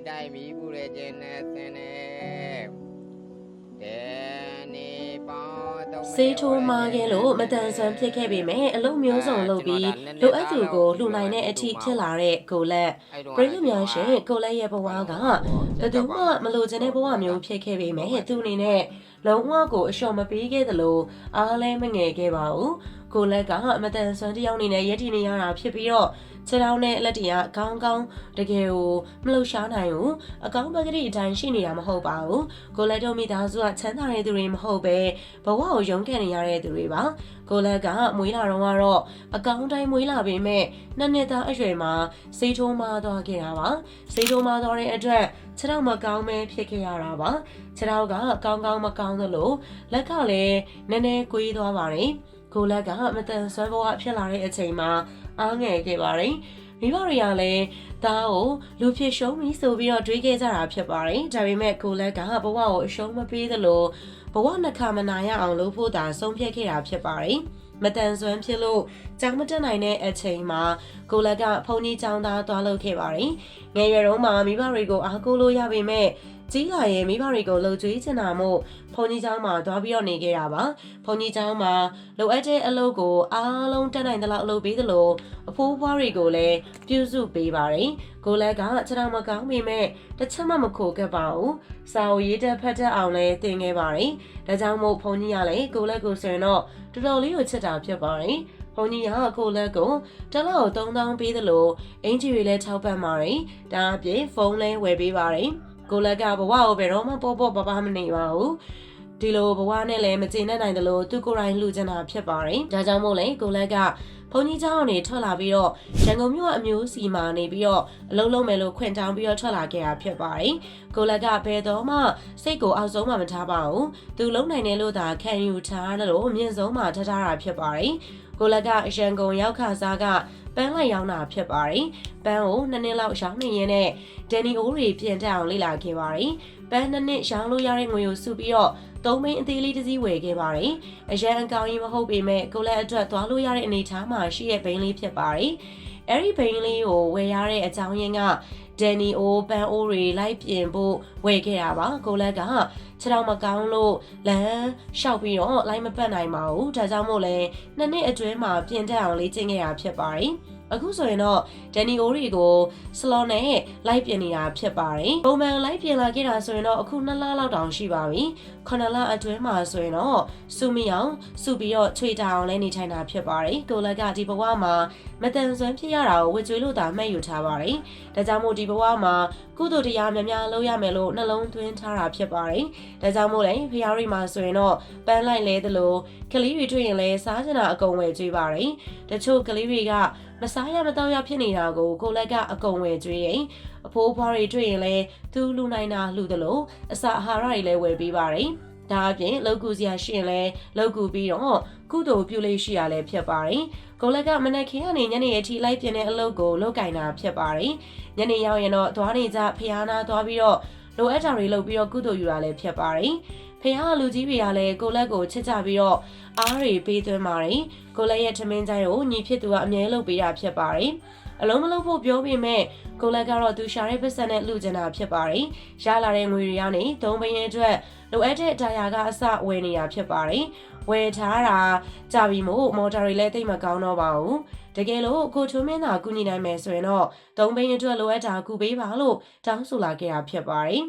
တိုက်မီးပူတဲ့ကျင်းနဲ့ဆင်းနေနေပေါင်းစေးထိုးမာခဲ့လို့မတန်ဆွမ်းဖြစ်ခဲ့ပေမဲ့အလုံးမျိုးစုံလုပ်ပြီးလိုအပ်သူကိုလှူနိုင်တဲ့အထိဖြစ်လာတဲ့ကိုလက်ပရိသတ်များရှင်ကိုလက်ရဲ့ဘဝကဘယ်သူမှမလိုချင်တဲ့ဘဝမျိုးဖြစ်ခဲ့ပေမဲ့သူအနေနဲ့လုံးဝကိုအလျှော့မပေးခဲ့သလိုအားလည်းမငယ်ခဲ့ပါဘူးကိုလက်ကမတန်ဆွမ်းတယောက်အနေနဲ့ရည်တည်နေရတာဖြစ်ပြီးတော့ခြေထောက်နဲ့လက်တရားကောင်းကောင်းတကယ်ကိုမလှူရှားနိုင်ဘူးအကောင်းပကတိအတိုင်းရှိနေတာမဟုတ်ပါဘူးကိုလက်တို့မိသားစုကချမ်းသာတဲ့သူတွေမဟုတ်ပဲဘဝကိုရုန်းကန်နေရတဲ့သူတွေပါကိုလက်ကမွေးလာတော့ကတော့အကောင်းတိုင်းမွေးလာပေမဲ့နှစ်သားအရွယ်မှာစေးထိုးမာသွားခဲ့တာပါစေးထိုးမာသွားတဲ့အတွက်ခြေထောက်မကောင်းပဲဖြစ်ခဲ့ရတာပါခြေထောက်ကကောင်းကောင်းမကောင်းသလိုလက်ကလည်းနည်းနည်းကွေးသွားပါတယ်ကိုလက်ကမတန်ဆွမ်းဘဝဖြစ်လာတဲ့အချိန်မှာအားငယ်ခဲ့ပါတယ်မိဘတွေကလည်းသားကိုလူဖြစ်ရှုံးပြီဆိုပြီးတော့တွေးခဲ့ကြတာဖြစ်ပါတယ်ဒါပေမဲ့ကိုလက်ကဘဝကိုအရှုံးမပေးသလိုဘဝနှခါမနာရအောင်လုပ်ဖို့သာဆုံးဖြတ်ခဲ့တာဖြစ်ပါတယ်မတန်ဆွမ်းဖြစ်လို့ကြောင်မတက်နိုင်တဲ့အချိန်မှာကိုလက်ကဖုန်ကြီးကျောင်းသားသွားလုပ်ခဲ့ပါတယ်ငယ်ရွယ်တုန်းမှာမိဘတွေကိုအားကိုးလို့ရပေမဲ့ကြီးလာရင်မိဘတွေကိုလှုပ်ကြွေးချင်တာမို့ဖုန်ကြီးကျောင်းမှာသွားပြီးတော့နေခဲ့တာပါဖုန်ကြီးကျောင်းမှာလိုအပ်တဲ့အလုပ်ကိုအားလုံးတက်နိုင်သလောက်လုပ်ပေးသလိုအဖိုးဖွားတွေကိုလည်းပြုစုပေးပါတယ်ကိုလက်ကခြေထောက်မကောင်းပေမဲ့တစ်ချက်မှမခိုကပ်ပါဘူးစာအုပ်ရေးတက်ဖတ်တတ်အောင်လည်းသင်ခဲ့ပါတယ်ဒါကြောင့်မို့ဖုန်ကြီးကလည်းကိုလက်ကိုဆိုရင်တော့တော်တော်လေးကိုချစ်တာဖြစ်ပါတယ်ဘုန်းကြီးကကိုလက်ကိုတစ်လောက်3000ပေးသလိုအင်ဂျီတွေလည်းထောက်ပံ့ပါတယ်ဒါအပြင်ဖုန်းလည်းဝယ်ပေးပါတယ်ကိုလက်ကဘဝကိုဘယ်တော့မှပေါ့ပေါ့ပါမနေပါဘူးဒီလိုဘဝနဲ့လည်းမကျေနပ်နိုင်သလိုသူကိုယ်တိုင်လှူချင်တာဖြစ်ပါတယ်ဒါကြောင့်မို့လဲကိုလက်ကဘုန်းကြီးเจ้าကနေထွက်လာပြီးတော့ရန်ကုန်မြို့အမျိုးစီမှာနေပြီးတော့အလုံးလုံးမယ်လို့ခွင့်တောင်းပြီးတော့ထွက်လာခဲ့တာဖြစ်ပါတယ်ကိုလက်ကဘယ်တော့မှစိတ်ကိုအောက်ဆုံးမှမထားပါဘူးသူလုံးနိုင်တယ်လို့သာခံယူထားတယ်လို့အမြင့်ဆုံးမှထားတာဖြစ်ပါတယ်ကိုလက်ကရန်ကုန်ရောက်ခါစားကပန်းလိုက်ရောင်းတာဖြစ်ပါတယ်ပန်းကို2နှစ်လောက်ရောင်းနေရင်းနဲ့ဒန်နီအိုးတွေပြင်တက်အောင်လေ့လာခဲ့ပါတယ်ပန်း2နှစ်ရောင်းလို့ရတဲ့ငွေကိုစုပြီးတော့3မိန်းအသေးလေးတစ်စီးဝယ်ခဲ့ပါတယ်အရန်အကောင်ကြီးမဟုတ်ပေမဲ့ကိုလက်အတွက်သွားလို့ရတဲ့အနေအထားမှာရှိတဲ့ဘိန်းလေးဖြစ်ပါတယ်အဲ့ဒီဘိန်းလေးကိုဝယ်ရတဲ့အကြောင်းရင်းကဒန်နီအိုးပန်းအိုးတွေလိုက်ပြင်ဖို့ဝယ်ခဲ့တာပါကိုလက်ကခြေထောက်မကောင်းလို့လမ်းလျှောက်ပြီးတော့လိုက်မပတ်နိုင်ပါဘူးဒါကြောင့်မို့လဲ2နှစ်အတွင်းမှာပြင်တက်အောင်လေ့ကျင့်ခဲ့တာဖြစ်ပါတယ်အခုဆိုရင်တော့ဒန်နီအိုတွေကိုဆလော်နဲ့လိုက်ပြင်နေတာဖြစ်ပါတယ်ပုံမှန်လိုက်ပြင်လာခဲ့တာဆိုရင်တော့အခု2လလောက်တောင်ရှိပါပြီ9လအတွင်းမှာဆိုရင်တော့စုမိအောင်စုပြီးတော့ချွေတာအောင်လဲနေထိုင်တာဖြစ်ပါတယ်ကိုလက်ကဒီဘဝမှာမတန်ဆွမ်းဖြစ်ရတာကိုဝှကျွေးလို့သာမှတ်ယူထားပါတယ်ဒါကြောင့်မို့ဒီဘဝမှာကုသိုလ်တရားများများလုပ်ရမယ်လို့နှလုံးသွင်းထားတာဖြစ်ပါတယ်ဒါကြောင့်မို့လဲဖျားရီမှာဆိုရင်တော့ပန်းလိုက်လဲသလိုကလေးတွေတွေ့ရင်လဲစားချင်တာအကုန်ဝယ်ကျွေးပါတယ်တချို့ကလေးတွေကမစားရမတော့ရဖြစ်နေတာကိုကိုလက်ကအကုန်ဝယ်ကျွေးရင်အဖိုးဖွားတွေတွေ့ရင်လဲသူလူနိုင်တာလူသလိုအစာအာဟာရတွေလည်းဝယ်ပေးပါတယ်ဒါအပြင်လောက်ကူစရာရှိရင်လဲလောက်ကူပြီးတော့ကုသိုလ်ပြုလေးရှိရလဲဖြစ်ပါတယ်ကိုလက်ကမနက်ခင်းကနေညနေအထိလိုက်ပြင်းတဲ့အလုပ်ကိုလုပ်ကင်တာဖြစ်ပါတယ်ညနေရောက်ရင်တော့သွားနေကြဖျားနာသွားပြီးတော့လိုအပ်တာတွေလုပ်ပြီးတော့ကုသိုလ်ယူတာလည်းဖြစ်ပါတယ်ဖះလူကြီးတွေကလည်းကိုလက်ကိုချစ်ကြပြီးတော့အားတွေပေးသွင်းပါတယ်ကိုလက်ရဲ့ထမင်းချိုင်းကိုညီဖြစ်သူကအမြဲလုပ်ပေးတာဖြစ်ပါတယ်အလုံးမလုံးဖို့ပြောပေမဲ့ကိုလက်ကတော့သူရှာတဲ့ပတ်စံနဲ့လှူချင်တာဖြစ်ပါတယ်ရလာတဲ့ငွေတွေကနေ3ဘင်းအတွက်လိုအပ်တဲ့ဒါယာကအစဝယ်နေတာဖြစ်ပါတယ်ဝယ်ထားတာကြပြီမို့မော်တာတွေလည်းတိတ်မကောင်းတော့ပါဘူးတကယ်လို့ကိုချုံမင်းသာကူညီနိုင်မယ်ဆိုရင်တော့3ဘင်းအတွက်လိုအပ်တာကူပေးပါလို့တောင်းဆိုလာခဲ့တာဖြစ်ပါတယ်